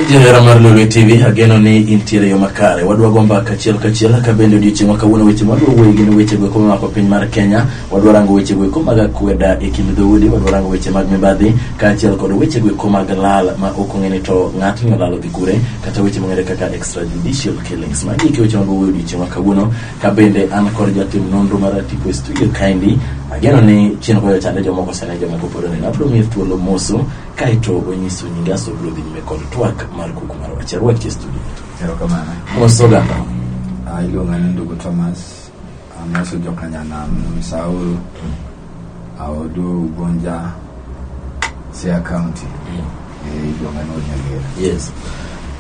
Jera mar Lulu TV ageno ni intiere yo makare wadwa gomba kachiel ka bende odiochieng' wakawuono weche madwa wuoyo gin weche go kuma mako piny mar Kenya wadwa rango weche go kuma mag kweda e kind dhoudi wadwa rango weche mag mibadhi kachiel kod weche go kuma mag lal ma ok ong'ere to ng'at ng'alalo dhi kure kata weche mong'ere kaka extrajudicial killings magi ke weche madwa wuoyo odiochieng' wakawuono ka bende an kod jatim nonro mar tipo studio kindly ageno ni chien koyo chande jomoko sene jomoko pod ne abro miyo thuolo moso kaito onyiso nyingaso bro dhi nyime kod twak mar kuku mar wacha ruach ke studio erokamano moso gamba iluonga ni ndugu Thomas amoso jokanyana Saul aodo Ugonja Siaya County iluonga ni Nyagera. Yes.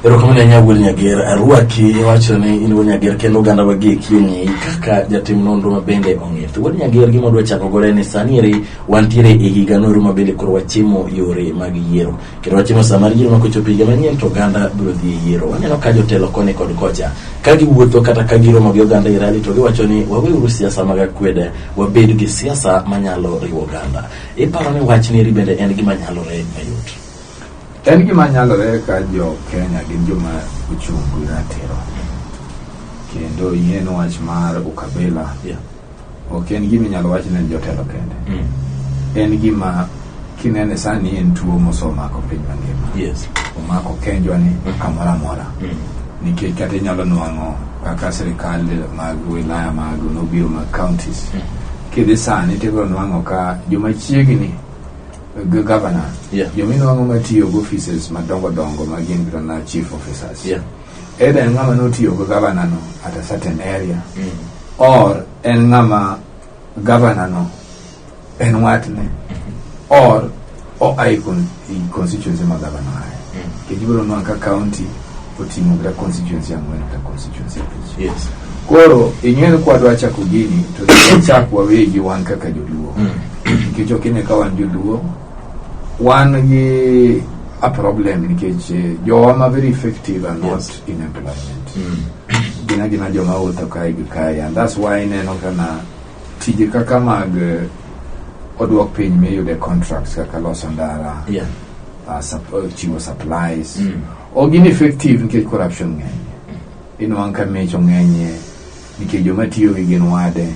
Erokamano Nyagwel Nyagera arwaki wacho ni in Nyagera kendo ganda wagi kiuni kaka jatim nonro mabende ong'ith. Wod Nyagera gima dwa chako gore ni sanieri wantiere e higa noru mabende koro wachimo yore mag yiero. Kendo wachimo samar yiero makochopo higa manyien to ganda biro dhi yiero. Waneno ka jotelo koni kod kocha ka giwuotho kata ka giromo gi oganda i rally to giwacho ni waweuru siasa mag kwede wabed gi siasa manyalo riwo ganda. Iparo ni wach ni bende en gima nyalore mayot. En gima nyalore ka jo Kenya gin joma ochungu ratiro kendo yien wach mar ukabila ok en gima nyalo wach ne jotelo kende en gima kinene sani en tuo mosomako piny mangima omako kenjwa ni kamora mora nikech kata nyalo nwang'o kaka sirikal mag wilaya mag nobiro mag counties kidhi sani tibiro nwang'o ka joma chiegni governor jomino wango matiyo go offices madongo magin na chief officers either en ngama notiyo go governor no at a certain area or en ngama governor no en watne or icon constituency ma governor kejibro no ka county otimo gra constituency amwe na constituency koro ing'eno kwa dwa chako gini to chakwa wegi wan kaka joluo kicho kine ka wan joluo one gi a problem nikech joma very effective are not in employment gina joma wuotho kai and that's why neno kana tije kaka mag odwok piny miyude contracts kaka loso ndara chiwo supplies o gin effective nikech corruption ng'eny inwang' ka mecho ng'enye nikech joma tiyo gi gin wade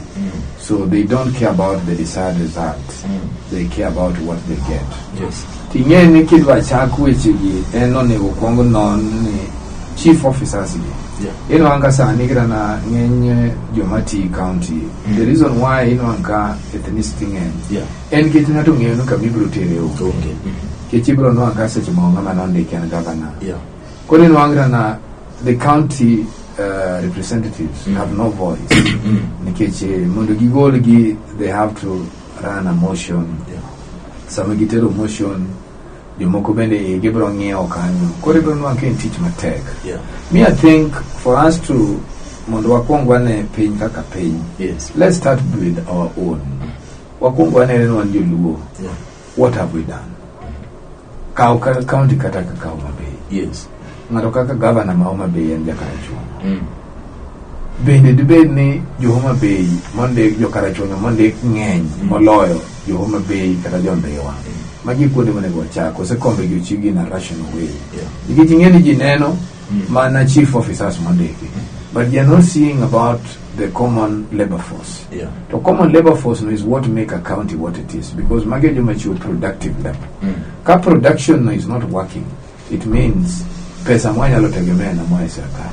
so they don't care about the desired result they care about what they get ting'eni kidwa chak weche gi en onego kwongo non ni chief officers gi inwang' ka sani grana ng'eny joma ti county the reason why inwang' ka ethnicity ng'eny en kech ng'ato ng'eyo no kamibro tere onge kech ibro nwang' ka seche mo ng'ama nondiki en governor koro inwang' grana the county representatives have no voice nikech mondo gigol gi they have to run a motion sama gitero motion jomoko bende gibro ng'iyo kanyo koro ibro nwang' ken tich matek me I think for us to mondo wakwong wane piny kaka piny let's start with our own wakwong wane wan joluo what have we done kaw county kata kaka Homa Bay ng'ato kaka governor ma Homa Bay en Jakarachuonyo bende dibed ni jo Homa Bay monde Jakarachuonyo monde ng'eny moloyo jo Homa Bay kata jo Ndhiwa magi kuonde mane go chako se kombe gi chigi na rational way nikech ng'eny ji neno mana chief officers mondiki but they are not seeing about the common labor force the common labor force is what make a county what it is because magi jo machiwo productive labor ka production is not working it means pesa mwanyalo tegemea na mwa serikali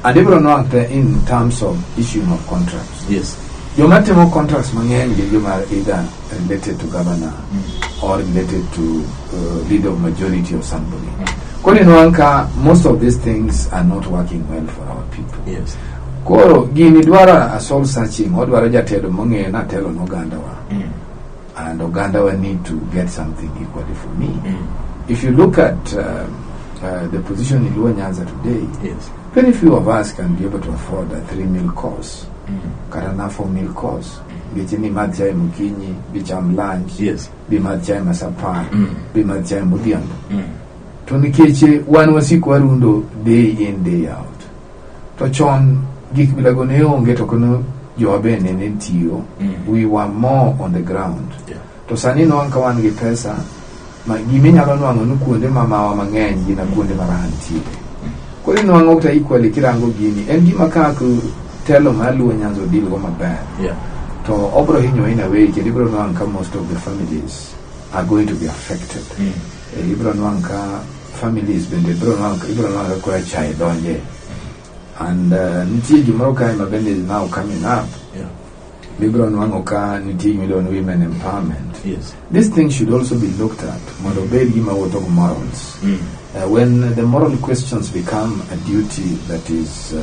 and even know in terms of issuing of contracts joma timo contracts mang'eny gi joma either related to governor or related to leader of majority or somebody koni nwanka most of these things are not working well for our people koro gini dwara a soul searching odwaro jatelo mong'e na telo no Ogandawa and Ogandawa need to get something equally for me if you look at the position in Luo Nyanza today, very few of us can be able to afford a 3 meal course, karana 4 meal course. Bichini madchai mukinyi, bicham lunch, bi madchai masapar, bi madchai mudhiambo. To nikeche wan wasiku warundo day in day out. To chon gik bilago ne onge to kono jobe ne tiyo. We were more on the ground. To sani no anka wan gi pesa ma giminyalo nwang'o ni kuonde mamawa mang'eny gina kuonde marantie kodi nwang'o ta equally kirango gini en gima kaka telo maluwo Nyanza deal go maber to obro hinyo in a way kedi bro nwang' ka most of the families are going to be affected ibro nwang' ka families bende ibro nwang' ka kwa chai donje and nitie gimoro kae mabende is now coming up Libro Nwangoka Niti Million Women Empowerment. Yes. This thing should also be looked at. Morals. When the moral questions become a duty that is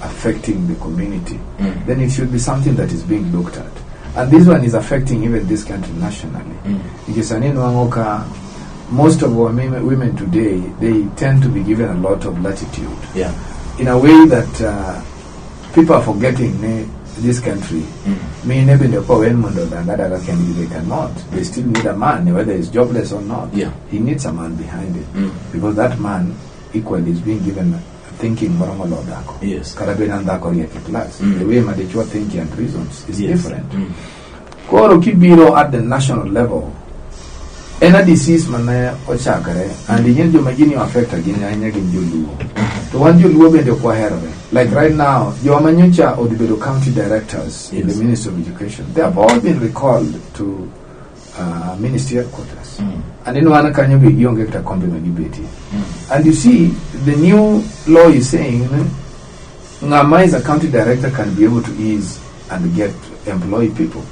affecting the community, then it should be something that is being looked at. And this one is affecting even this country nationally. Because Nwangoka, most of our women today, they tend to be given a lot of latitude. Yeah. In a way that people are forgetting this country. Me never the power and that can they cannot. They still need a man, whether he's jobless or not. Yeah. He needs a man behind it. Because that man equally is being given thinking morango dako. Yes. Karabena dako yake class. The way Madechua thinking and reasons is different. Koro kibiro at the national level. Any disease man ochakare and the yenjo magini affect again anya ginjulu. To one you luo bende kwa herore. Like right now, your Manyucha or the county directors in the Ministry of Education, they have all been recalled to ministry headquarters. And then one can be young get a compliment. And you see, the new law is saying Ngama is a county director can be able to ease and get employ people.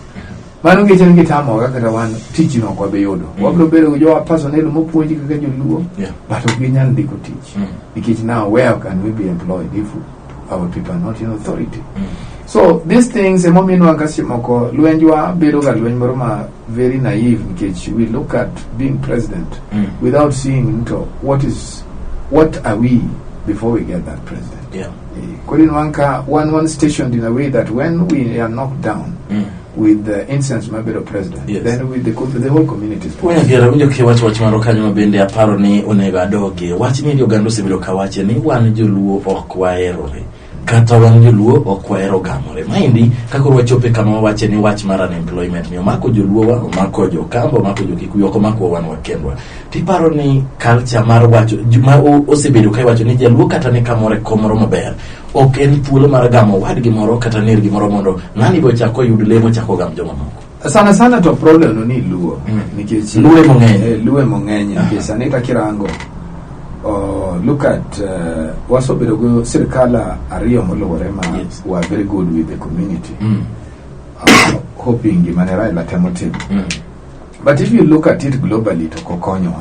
Manu getting get one teaching on Kwabeyodo. What better your personnel mopuji luo, but opinion they could teach. Because now where can we be employed if our people are not in authority? So these things a moment wakasimoko luenjwa beroga luenjoroma very naive because we look at being president without seeing into what are we before we get that president. Yeah. One stationed in a way that when we are knocked down with the incense mabero president, then with the whole community is wach maro kanyo mabende aparo ni onego adoge wach ni oganda osebiro kawache ni wan joluo ok waerore kata wan joluo ok waero gamore maendi kako wachope kama wache ni wach mar unemployment ni omako joluo wa omako jokambo omako jokikuyu ok omako wan wakendwa tiparo ni culture mar wacho osebedo kai wacho ni jaluo kata ni kamore komoro maber ok en thuolo mar gamo wadgi moro kata ner gimoro mondo nani bo chako yud lemo chako gam joma moko sana to problem no ni luo nikech luo mong'eny nikech anita kirango look at wasobedo go sirkala ariyo moluwore ma were very good with the community hoping gimanera la temotim but if you look at it globally to kokonyo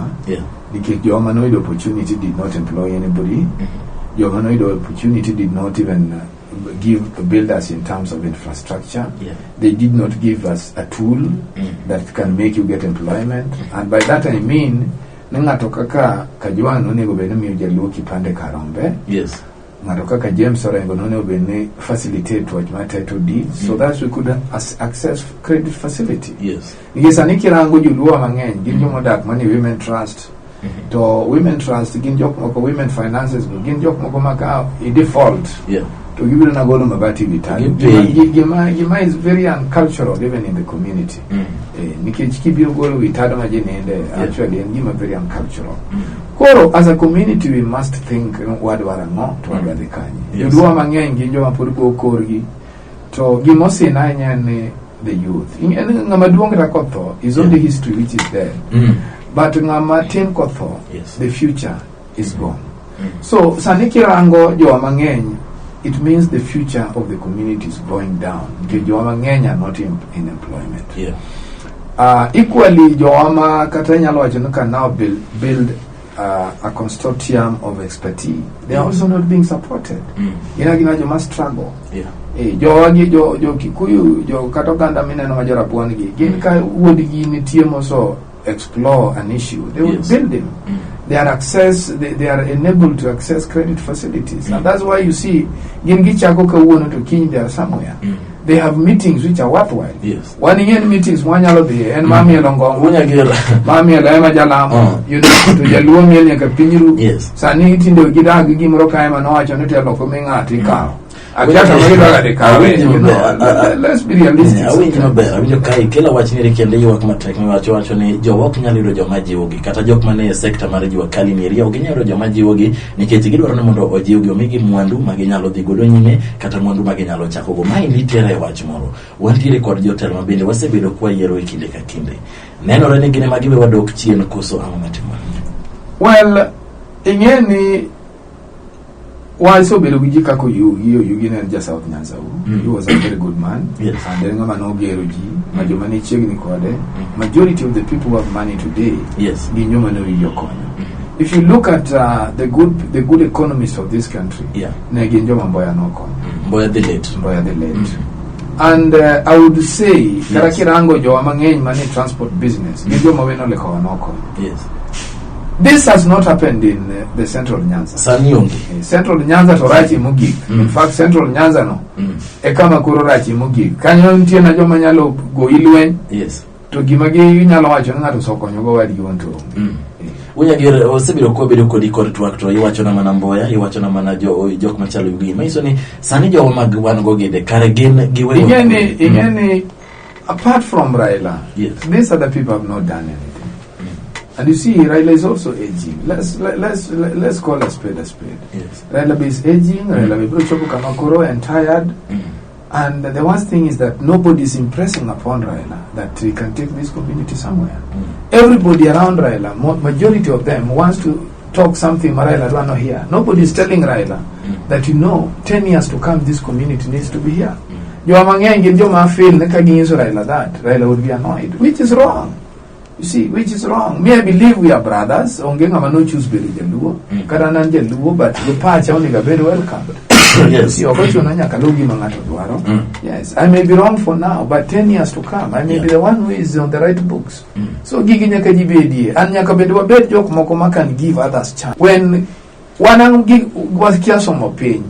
because joma no opportunity did not employ anybody joma no opportunity did not even build us in terms of infrastructure. They did not give us a tool that can make you get employment, and by that I mean ngato kaka Kajwang' nonego bed ni jaluo kipande karombe. Yes. Ngato kaka James Orengo nonego bed ni facilitate what my title deeds so that we could access credit facility. Yes. Yes, ani kirango joluo mang'eny gin joma dak mani women trust. To women trust gin jok moko women finances gin jok moko maka default. To give it a goal mabati vitali. Gima is very uncultural even in the community. Nikechiki biro goal vitado majenende actually and gima very uncultural. Koro as a community we must think what warango to wadikani. Joluo mang'eny gin joma pod go korgi to gimosi na nyane the youth. Ngama duong rakotho is only history which is there. But ngama tin kotho the future is gone. So sanikirango jo mang'eny it means the future of the community is going down because Joama are not in employment. Equally, Joama Katanya can now build a consortium of expertise. They are also not being supported. You must struggle. Jo Kikuyu, Jo Katoganda Mina no Majora Buangi, Ginka would give also explore an issue. They will build them. They are enabled to access credit facilities. And that's why you see Gingichakoka want to king there somewhere. They have meetings which are worthwhile. One year meetings one yellow day and Mami Longo Mami Lama Jalama, you know, to Yalumian Kapinuru, Sanit in the Gida Gimroka and Noach and Locominga Tika. Let's be realistic. Awinjo kai kila wach ni kende ywak matek ni wacho ni jowok nyalo yudo joma jiwogi kata jok mane e sekta mar jiwa kali ni riyo ginyalo joma jiwogi nikech gidwaro ni mondo ojiwgi omigi mwandu maginyalo dhi godo nyime kata mwandu maginyalo chako go. Mai nitiere wach moro wantiere kod jotelo mabende wasebedo kwa yiero e kinde ka kinde. Nenore ni gine magiwe wadok chien koso ama matimo. Well, ingeni so bedo gi kako yugi ne ja South Nyanza. He was a very good man. Yes. And then ngama no gero ji majoma ni chiegni kode. Majority of the people who have money today, yes, gi nyoma no riyo konyo. If you look at the good economists of this country, yeah, ne gi njoma Mboya no konyo. Mboya the late. And I would say karakirango jo mangeny mani transport business gi njoma weno leko no konyo. Yes. This has not happened in the Central Nyanza. Central Nyanza to rachi mugik. In fact, Central Nyanza no. Ekama kuro rachi mugik. Kanyo ntie na joma nyalo go ilwen. Yes. To gimagi nyalo wacho na to sokonyo go wadi wonto. Unya gere osebiro ko bedo kodi kod twak to iwacho na mana Mboya, iwacho na mana jok machalo yugi. Maiso ni sani jo mag wan go gede kare gin giwe. Ingeni apart from Raila. Yes. These other people have not done anything. And you see, Raila is also aging. Let's call a spade a spade. Yes. Raila is aging. Raila is Kamakoro and tired. And the worst thing is that nobody is impressing upon Raila that he can take this community somewhere. Everybody around Raila, majority of them wants to talk something Raila don't know here. Nobody is telling Raila that 10 years to come this community needs to be here. You are feel Raila that Raila would be annoyed, which is wrong. You see, which is wrong. Me, I believe we are brothers. Ongenga mano choose beri jaluo. Karanan jaluo, but the patch only got very welcome. Yes. See, yes. I may be wrong for now, but 10 years to come, I may be the one who is on the right books. So gigi nyaka jibedi. And nyaka bedo bed jok mokoma can give others chance. When one was some pain.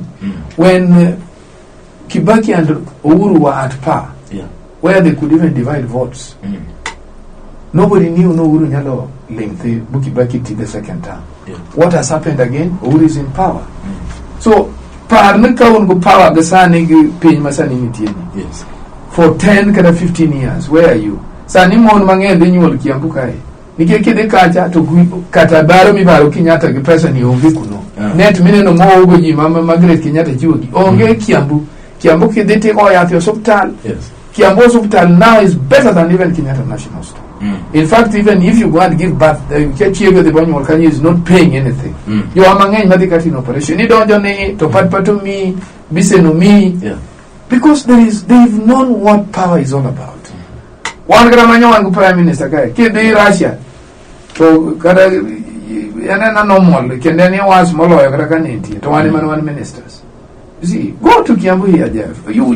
When Kibaki and Uhuru were at par, where they could even divide votes. Nobody knew Uhuru Nyalo lengthy Bukibaki till the second term. What has happened again? Uhuru is in power. So parnaka ungo power gasani pin masani mitieni. Yes. For 10 kada 15 years, where are you? Sani mon mangende nyuol kiambuka e. Nikekide kacha to kata baro mi baro Kenyatta gi pesa ni onge kuno. Net mineno mo ugo ji mama Margaret Kenyatta jiwogi. Onge Kiambu kidete ko ya hospital. Yes. Kiambu hospital now is better than even Kenyatta National Hospital. In fact, even if you go and give birth, the is not paying anything. You are mangany medicine operation. You don't to patpatomi, bisenomi. Because they've known what power is all about. One gramanyo one prime minister guy, kid Russia. To kada yana normal, kendeni was molo yagrakaniti, to one ministers. You see, go to Kiambu here, Jeff. You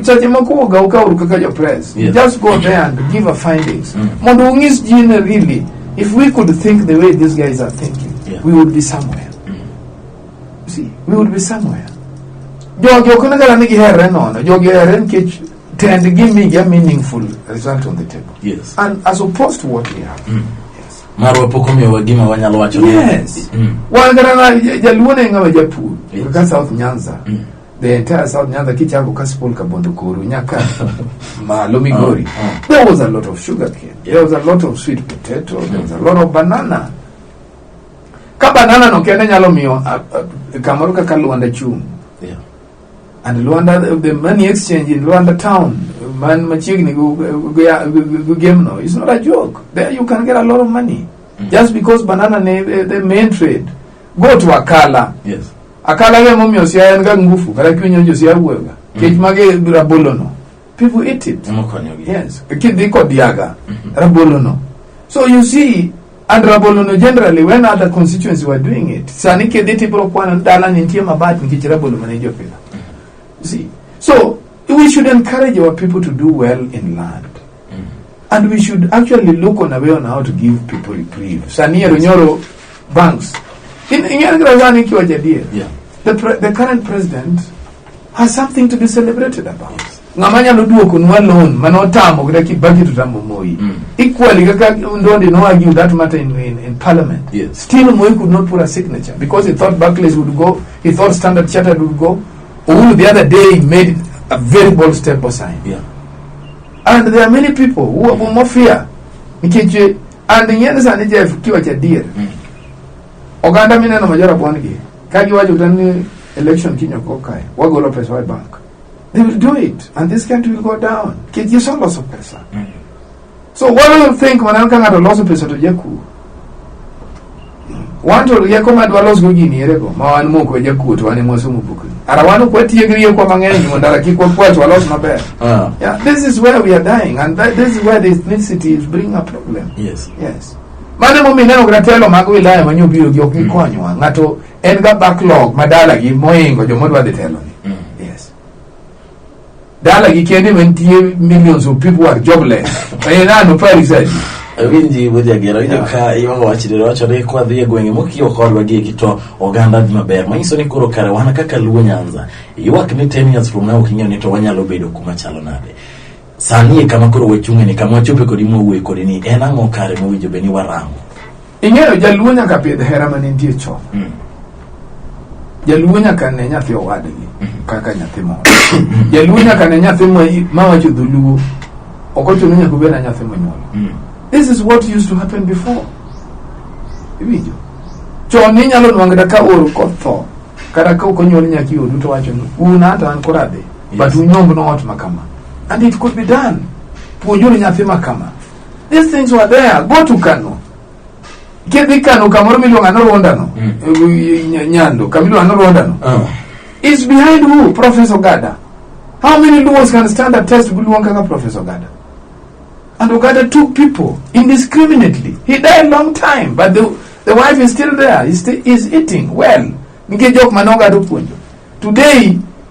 press. Just go there and give a findings. Mondungis really, if we could think the way these guys are thinking, we would be somewhere. You see, we would be somewhere. Tend to give me a meaningful result on the table. Yes. And as opposed to what we have. Yes. Yes. South Nyanza. The entire South Nyanza Kichango Kasipol Kabondukuru Nyaka Malomigori. There was a lot of sugar cane. There was a lot of sweet potato. There was a lot of banana. Ka banana no kene nyalo miyo Kamaruka ka Luanda chum. And Luanda, the money exchange in Luanda town, man machigni go game no. It's not a joke. There you can get a lot of money. Just because banana the main trade. Go to Akala. Yes. Akala ge momio sia nga ngufu kala kyonyo sia uwega kechmage rabolono people eat it. Yes, kidi ko diaga rabolono. So you see, and rabolono generally when other constituencies were doing it sani kidi tipo kwana ndala nintie mabati nkichirabolo manejo pila. You see, so we should encourage our people to do well in land. And we should actually look on a way on how to give people reprieve. Sani Runyoro banks. The current president has something to be celebrated about. Ngamanya luduo kunwa loan manotamo kidaki baki tutambo moi. Equally ndondi no argue that matter in parliament. Yes. Still Moi could not put a signature because he thought Barclays would go, he thought Standard Chartered would go. Uhuru the other day made a very bold step aside. Yeah. And there are many people who have more fear. And the years and the kiwa cha dear. Oganda mina na majora bwangi. Kagi waje utani election kinyo kokai. Wago Lopez White Bank. They will do it. And this country will go down. Kiji so loss of pesa. So what do you think when I'm coming at a loss of pesa to Yaku? One to Yakoma Dwalos Gugini Erego, Mawan Moko Yaku to Animosumu Buku. Arawanu Kweti Yagri Komangani, Mondaraki Kwat, lost my bear. Yeah, this is where we are dying, and this is where the ethnicity is bringing a problem. Yes. Yes. Madam Minano Gratelo Maguila, when you build your Kikonua, Nato, Enga backlog, Madala, give Moingo, Jomodwa de Teloni. Yes. Dalagi can't even millions of people are jobless. I know Paris said. Winji wujagero ka iwango wachiriro wachore kwa dhiye gwenge mokiyo kodwa gi kito oganda di maber manyiso ni koro kare wana kaka luo Nyanza iwak ni 10 years from now kinyo ni to wanyalo bedo kuma chalo nade sani kama koro wechunge ni kama chope kodi mo we kodi ni en ango kare mo wijo beni warango ingero jaluo nyaka pidh hera manentie chon jaluo nyaka ne nyathi owadgi kaka nyathi mo jaluo nyaka ne nyathi ma wacho dhuluo okochuno nyaka bena nyathi monyuol. This is what used to happen before. Ibijo. Choni nyalo nwangda ka oro kotho. Kara ka ukonyol nyaki odu to wacho no. Una ata an korade. But unyomb no ot makama. And it could be done. Puonjuru nyathi makama. These things were there. Go to Kano. Kedi Kano kamoro miluonga no Rwanda no. Nyando kamiluonga no Rwanda no. It's behind who? Professor Gada. How many laws can stand a test Buluwanga Professor Gada? And Ogada took people indiscriminately. He died a long time, but the wife is still there. He's eating well. Today,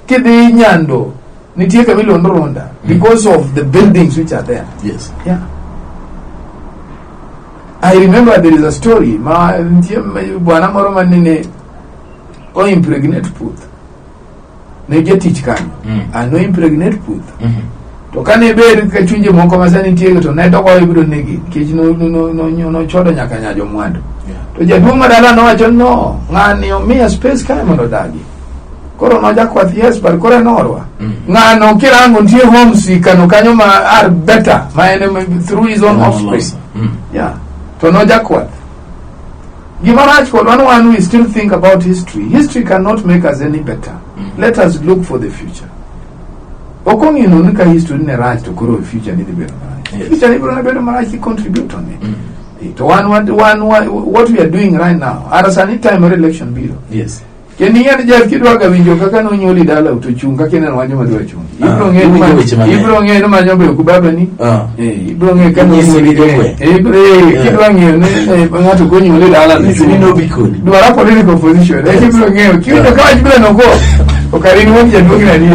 Kede Nyando, Nitie Kamilo Ndoronda, because of the buildings which are there. Yes. Yeah. I remember there is a story. Bwana Moroma nene o impregnate Puth. Ne get teach kan. And no impregnate Puth. To kane ber ka chunje moko masani tiego to ne doko ibiro negi kech no chodo nyaka nyajo mwandu. To jaduong' madala no wacho no ng'ani omiya space kae mondo dagi. Koro no jakwath yes but koro norwa. Ng'ano kirango nitie homesick kano kanyo ma are better ma en through his own offspring. Yeah. To no jakwath. Gimarach for one we still think about history. History cannot make us any better. Let us look for the future. Okongi no nika history ne right to grow future ni better. Future ni better contribute on it. To what we are doing right now. Arasani time election bill. Yes. Keni yani jaf kidwa ga winjo kaka no nyoli dala utochunga kene no wanyo madwa chunga. Ibro nge no manyo be kubaba ni. Ibro nge kan ni sigi dokwe. Kidwa nge ne ngato ko nyoli dala ni no bikoni. Dwara political position. Ibro nge kido ka jibla no ko. Okarini wonje ndogina ni.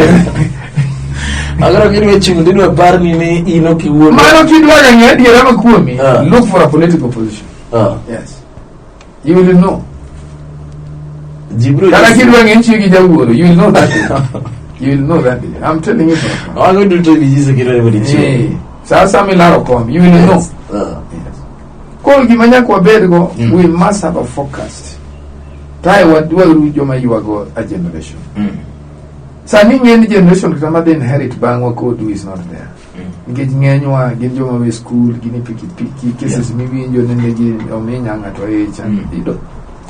Agora kiri wechungu ndino parni ni ino kiwuono. Mano kidwa ga nge diera makuomi. Look for a political position. Yes. You will know. You will know that. You will know that. I'm telling you. I'm going to tell you this again. You will know. Yes. We must have a focus. Try what do you a generation. Sani any generation because inherit bang what code do is not there. Getting annual, getting your school, getting picky cases, maybe in your name or main young at your age, and you don't.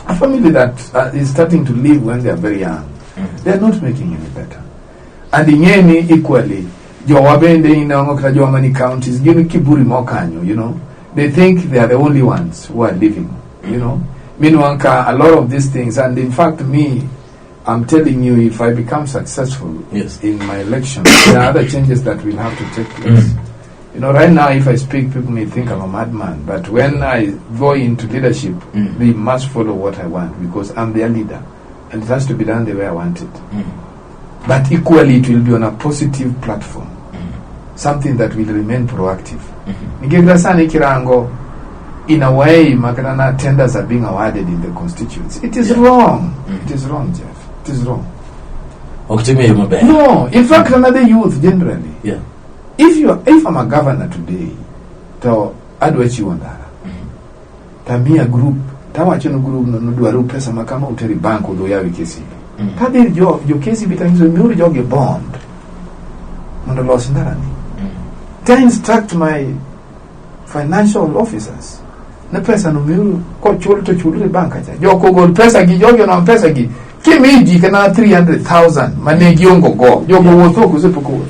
A family that is starting to live when they are very young, they are not making any better. And in any equally, Jowabende in Okajomani counties, Kiburi Mokanyo, you know, they think they are the only ones who are living, you know. Meanwhile, a lot of these things, and in fact, I'm telling you, if I become successful in my election, there are other changes that will have to take place. You know, right now, if I speak, people may think I'm a madman. But when I go into leadership, they must follow what I want because I'm their leader. And it has to be done the way I want it. But equally, it will be on a positive platform. Something that will remain proactive. In a way, Makarana tenders are being awarded in the constituency. It is wrong. It is wrong, Jeff. It is wrong. No, in fact, another youth generally. Yeah. If I'm a governor today, to adwachi wandara. Tamia group, tawacho no group no duaru pesa makama uteri bank odo yawe kesi. Kadhi jo kesi bitangizo miuri jogi bond mondo los ndarani. Then instruct my financial officers na pesa no miuri ko chulo to chulo e banka cha joko gol pesa gi jogi no pesa gi kimi ji kana 300,000 mane giongo go jogo wotho kusepuko.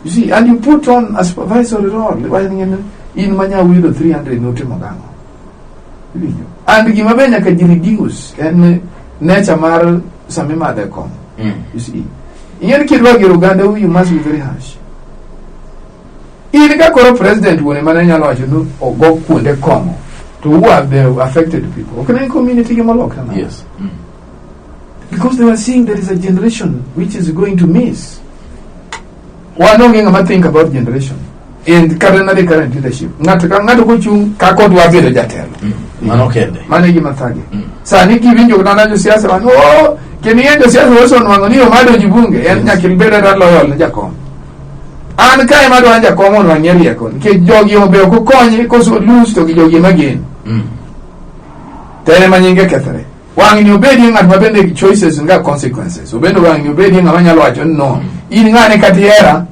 You see, and you put on a supervisory role in manya wido 300 note magango. And gimabenya ka reduce and nature mar samima de kom. You see, in kidwa gi Uganda you must be very harsh. In ka koro president wone mananya lo acho o go kunde komo to who have the affected people. Okay, community gemaloka na. Yes. Because they were seeing there is a generation which is going to miss. One think about generation in current leadership. Not go chung kakod wa bele jatelo. Manokende. Manegi mathagi. Sani kivinjo kuna jo siasa wan oh keniendo siasa woso nwangoni o mado jibunge en nyakilbere da loyal na jakom. An kai mado anja komo no nyeri yakon. Ke jogi o be ko konyi ko so lose to jogi magen. Tele manyinge kethare. Wang ni obedi ngat mabende choices nga consequences. Obendo wang ni obedi ngamanya lo acho no. In ngane katiera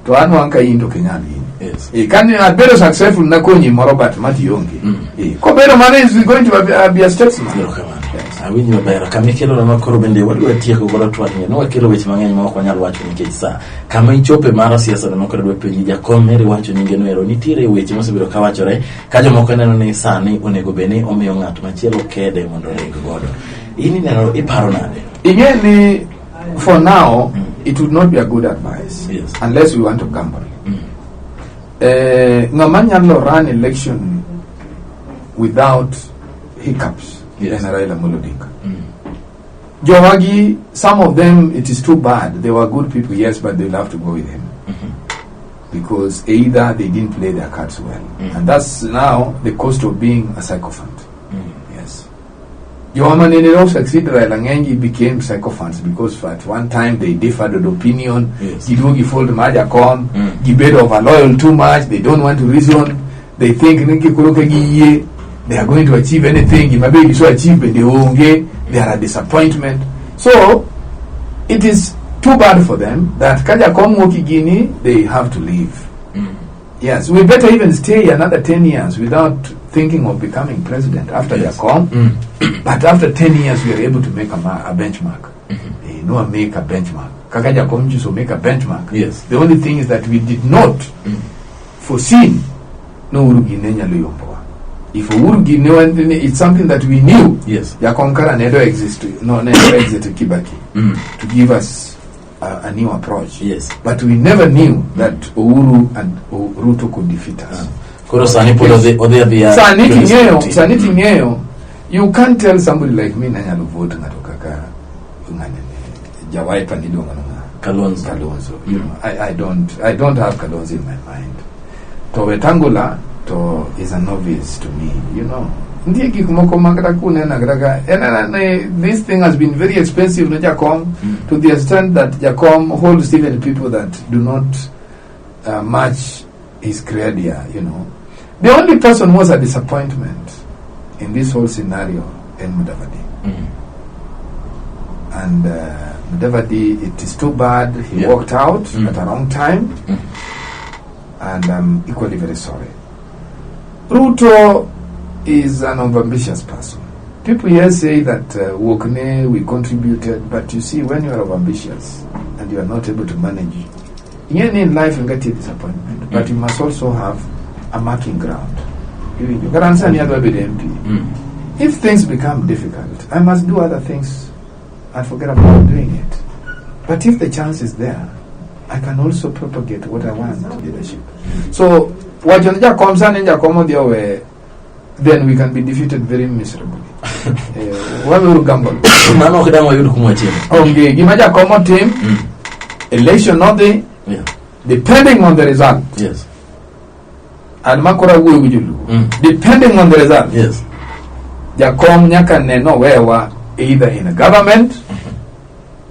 to anu anka indo kenyali. Yes. Can you better successful na konyi Robert Matiyongi. Ko better man is going to be a statesman. Yes. Awinyi mabera kamikelo na makoro bende wadwa tieko godo twanye no wakelo weche mang'eny ma ok wanyal wacho nikech sa kama ichope mara siasa na makoro dwe penji jakom eri wacho nyinge no ero nitire weche mosebiro ka wachore ka jomoko neno ni sani onego beni omiyo ng'at machielo kede mondo ring godo ini neno iparo nade ingeni for now it would not be a good advice. Yes. Unless we want to gamble. Ngamanyalo run election without hiccups. Yes. In Raila Mulodinga. Jowagi, some of them, it is too bad. They were good people, yes, but they'll have to go with him. Because either they didn't play their cards well. And that's now the cost of being a sycophant. Yes. Yohamanene also succeeded. Raila Ngengi became sycophants because at one time they differed in opinion. Yes. Gidugi fold Majakom. Gibet over loyal too much. They don't want to reason. They think they are going to achieve anything. If maybe so achieve, they won't get. They are a disappointment. So it is too bad for them that Kajakom Mokigini, they have to leave. Yes, we better even stay another 10 years without thinking of becoming president after Jakom. But after 10 years, we are able to make a benchmark. Make a benchmark. Kakajakom just make a benchmark. Yes. The only thing is that we did not foresee no Uruginenya Luyompoa. If Urugi, it's something that we knew. Yes. Yakonkara never existed. Never existed Kibaki to give us a new approach. Yes. But we never knew that Uhuru and Ruto could defeat us. Saniti ngeyo. You can't tell somebody like me nanya vote ngatokaka Jawai Panido Kalonzo. You know, I don't have Kalonzo in my mind. To Wetangula is a novice to me, you know. This thing has been very expensive to Jakom, to the extent that Jakom holds even people that do not match his credia, you know. The only person who was a disappointment in this whole scenario in Mudavadi. And Mudavadi, it is too bad he walked out at a wrong time, and I'm equally very sorry. Ruto is an overambitious person. People here say that Wokne, we contributed, but you see, when you are overambitious and you are not able to manage, in life you get a disappointment, but you must also have a marking ground. You can answer the other MP. If things become difficult, I must do other things and forget about doing it. But if the chance is there, I can also propagate what I want leadership. So, what comes on in Jacomo, then we can be defeated very miserably. What will gamble? Okay, give me a common team. Election not the depending on the result. Yes. And Makora will you depending on the result. Yes. Jacom Nyaka no where either in a government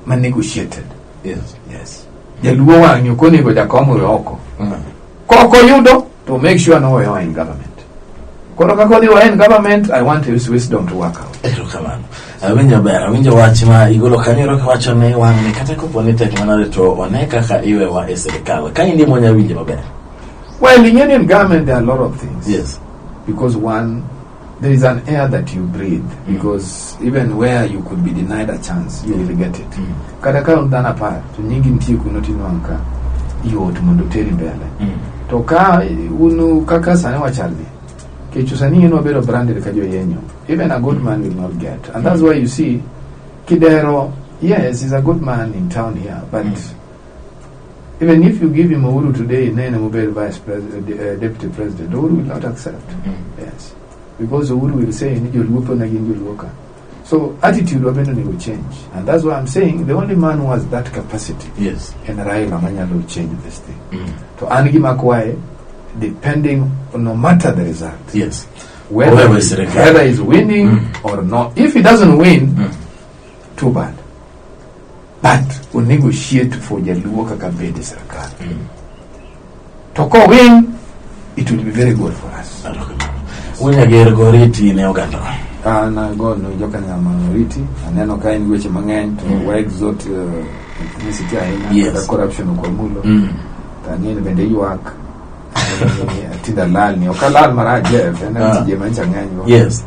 negotiated. Yes. Yes. Jaluwa nyukoni go Jacomo Roko. Koko Yudo to make sure no we are in government. Kono kako they were in government, I want his wisdom to work out. Awinjo wach ma igolo kanyo ka wacho ne wang' ne kata koponi tek manade to one kaka iwewa e sirikal. Ka indi monya winjo maber. Well, in Indian government there are a lot of things. Yes. Because one, there is an air that you breathe. Because even where you could be denied a chance, you will get it. Kada ka undana pa, to nyingi ntiyo kunotino anka, iyo tumondo teri mbele. To ka unu kaka sane wachalbi. Kechusani ino bero branded kajo yenyo. Even a good man will not get. And that's why you see, Kidero, yes, he's a good man in town here, but even if you give him Uhuru today, Nene Mubel Vice President, Deputy President, Uhuru will not accept. Yes. Because Uhuru will say, so attitude of Benoni will change. And that's why I'm saying the only man who has that capacity, yes, and Raila Manyalo will change this thing. To Anigi Makwai, depending on no matter the result. Yes. Whether he's winning or not. If he doesn't win, too bad. But we negotiate for Jaluo Kakabedi Sarkar. To win, it will be very good for us. When you get Goriti, Neoganda. Na go no Jokanya minority, and then okay in which Mangan to exalt ethnicity, the corruption of Kolmulo, and then when they work. Yes.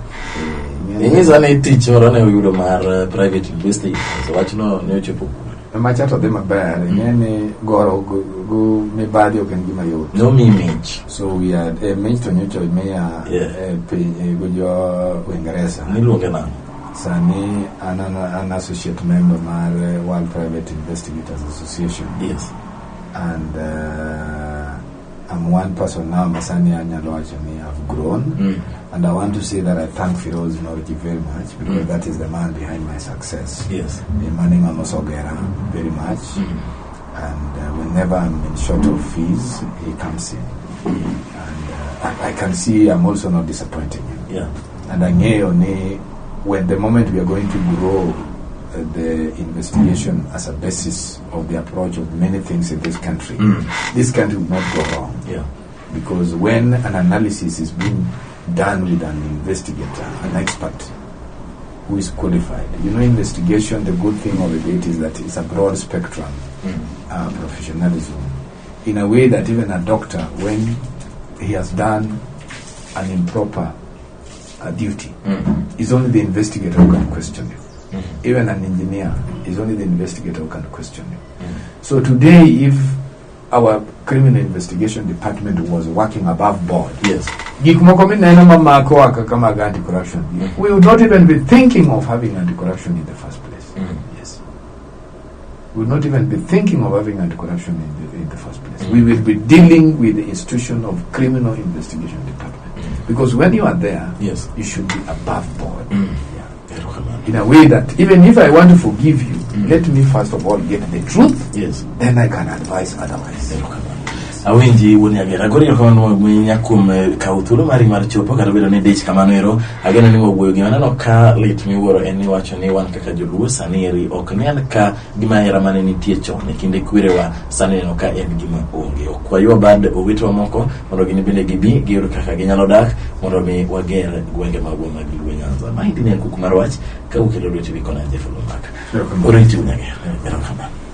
Is an teacher or a private investigation. So what you know, no chipu. Much out of them are bad, and any go me bad you can give my own. No me image. So we are a means to nature may pay with your Wingeresa. Nilungana. Sani an associate member my World Private Investigators Association. Yes. And I'm one person now, Masani Anyaloachani, I've grown. And I want to say that I thank Firoz Norji very much because that is the man behind my success. Yes. Manning Amosogera very much. And whenever I'm in short of fees, he comes in. And I can see I'm also not disappointing him. Yeah. And I know when the moment we are going to grow the investigation as a basis of the approach of many things in this country, this country will not go wrong. Yeah. Because when an analysis is being done with an investigator, an expert who is qualified, investigation, the good thing of it is that it's a broad spectrum professionalism, in a way that even a doctor, when he has done an improper duty, is only the investigator who can question it. Even an engineer is only the investigator who can question him. So today, if our criminal investigation department was working above board, yes, we would not even be thinking of having anti-corruption in the first place. Yes, we would not even be thinking of having anti-corruption in the first place. We will be dealing with the institution of criminal investigation department, because when you are there, yes, you should be above board. In a way that even if I want to forgive you, let me first of all get the truth. Yes. Then I can advise otherwise. Awinji woni agera gori ko no mwinya kum kautulu mari mar chopo kata bedo ne dich kamano ero agena ni wuoyo gi maneno ka lit mi woro en ni wacho ni wan kaka joluo saniri ok ne ka gima era mane nitie chon e kinde kwerewa sani no ka en gima onge okwayo bad owitwa moko mondo gini bende gibi giyud kaka ginyalo dak mondo mi wager gwenge magwa mag Luo Nyanza. Ma hindi ne kuku mar wach ka ukelo lweti wikona Jeff Lumbaka. Oriti unyage. Erokamano.